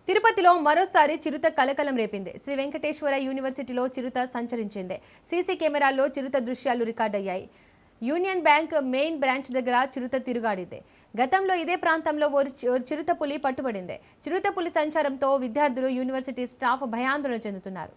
తిరుపతిలో మరోసారి చిరుత కలకలం రేపింది. శ్రీ వెంకటేశ్వర యూనివర్సిటీలో చిరుత సంచరించింది. సీసీ కెమెరాల్లో చిరుత దృశ్యాలు రికార్డయ్యాయి. యూనియన్ బ్యాంక్ మెయిన్ బ్రాంచ్ దగ్గర చిరుత తిరుగాడింది. గతంలో ఇదే ప్రాంతంలో ఓ చిరుత పులి పట్టుబడింది. చిరుత పులి సంచారంతో విద్యార్థులు, యూనివర్సిటీ స్టాఫ్ భయాందోళన చెందుతున్నారు.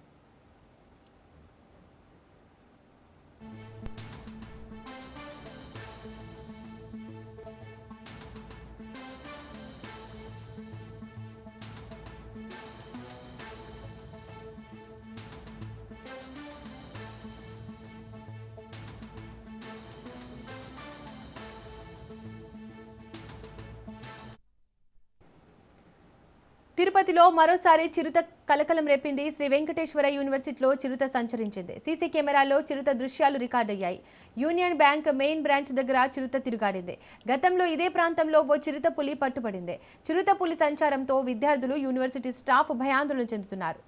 తిరుపతిలో మరోసారి చిరుత కలకలం రేపింది. శ్రీ వెంకటేశ్వర యూనివర్సిటీలో చిరుత సంచరించింది. సీసీ కెమెరాల్లో చిరుత దృశ్యాలు రికార్డయ్యాయి. యూనియన్ బ్యాంక్ మెయిన్ బ్రాంచ్ దగ్గర చిరుత తిరుగాడింది. గతంలో ఇదే ప్రాంతంలో ఓ చిరుత పులి పట్టుబడింది. చిరుత పులి సంచారంతో విద్యార్థులు, యూనివర్సిటీ స్టాఫ్ భయాందోళన చెందుతున్నారు.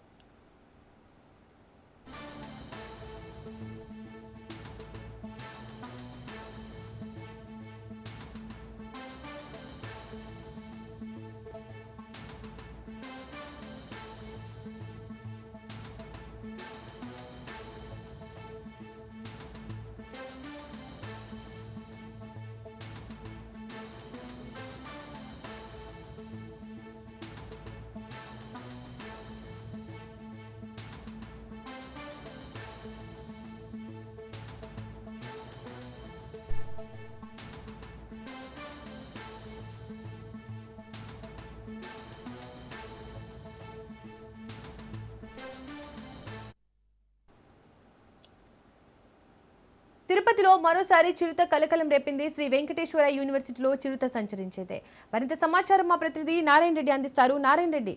తిరుపతిలో మరోసారి చిరుత కలకలం రేపింది. శ్రీ వెంకటేశ్వర యూనివర్సిటీలో చిరుత సంచరించింది. మరింత సమాచారం మా ప్రతినిధి నారాయణ రెడ్డి అందిస్తారు. నారాయణ రెడ్డి.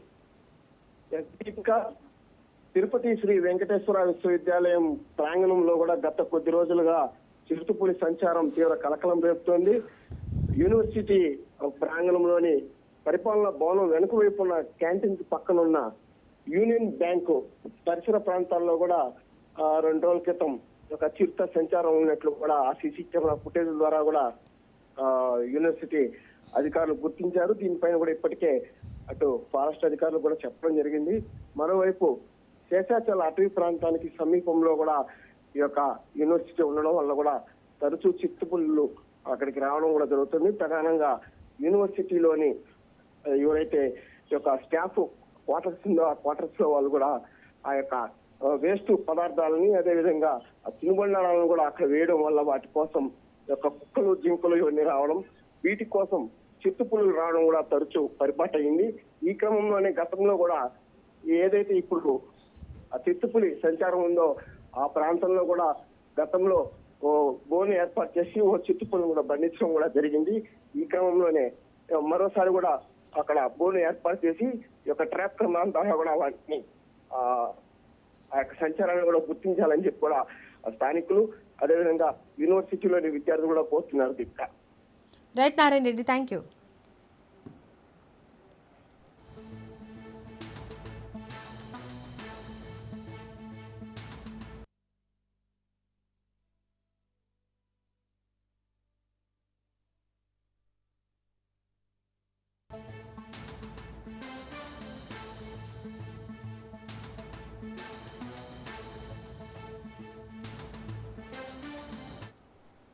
తిరుపతి శ్రీ వెంకటేశ్వర విశ్వవిద్యాలయం ప్రాంగణంలో కూడా గత కొద్ది రోజులుగా చిరుతపులి సంచారం తీవ్ర కలకలం రేపుతోంది. యూనివర్సిటీ ప్రాంగణంలోని పరిపాలనా భవనం వెనుక వైపు ఉన్న క్యాంటీన్ పక్కనున్న యూనియన్ బ్యాంకు పరిసర ప్రాంతాల్లో కూడా 2 రోజుల క్రితం ఒక చిరుత సంచారం ఉన్నట్లు కూడా ఆ సీసీ కెమెరా ఫుటేజ్ ద్వారా కూడా యూనివర్సిటీ అధికారులు గుర్తించారు. దీనిపైన కూడా ఇప్పటికే అటు ఫారెస్ట్ అధికారులు కూడా చెప్పడం జరిగింది. మరోవైపు శేషాచల అటవీ ప్రాంతానికి సమీపంలో కూడా ఈ యొక్క యూనివర్సిటీ ఉండడం వల్ల కూడా తరచూ చిత్తుపుల్లు అక్కడికి రావడం కూడా జరుగుతుంది. ప్రధానంగా యూనివర్సిటీలోని ఎవరైతే ఈ యొక్క స్టాఫ్ క్వార్టర్స్ ఉందో ఆ క్వార్టర్స్ లో వాళ్ళు కూడా ఆ యొక్క వేస్ట్ పదార్థాలని, అదేవిధంగా తినుబండారాలను కూడా అక్కడ వేయడం వల్ల వాటి కోసం యొక్క కుక్కలు, జింకలు ఇవన్నీ రావడం, వీటి కోసం చిత్తుపులు రావడం కూడా తరచూ పరిపాటు అయింది. ఈ క్రమంలోనే గతంలో కూడా ఏదైతే ఇప్పుడు ఆ చిత్తుపులి సంచారం ఉందో ఆ ప్రాంతంలో కూడా గతంలో ఓ బోను ఏర్పాటు చేసి ఓ చిత్తుపులను కూడా బంధించడం కూడా జరిగింది. ఈ క్రమంలోనే మరోసారి కూడా అక్కడ బోను ఏర్పాటు చేసి ఈ యొక్క ట్రాప్ కమాండ్ ద్వారా కూడా వాటిని ఆ యొక్క సంచారాన్ని కూడా గుర్తించాలని చెప్పి కూడా స్థానికులు, అదేవిధంగా యూనివర్సిటీలోని విద్యార్థులు కూడా కోరుతున్నారు. Right Narayana Reddy, thank you.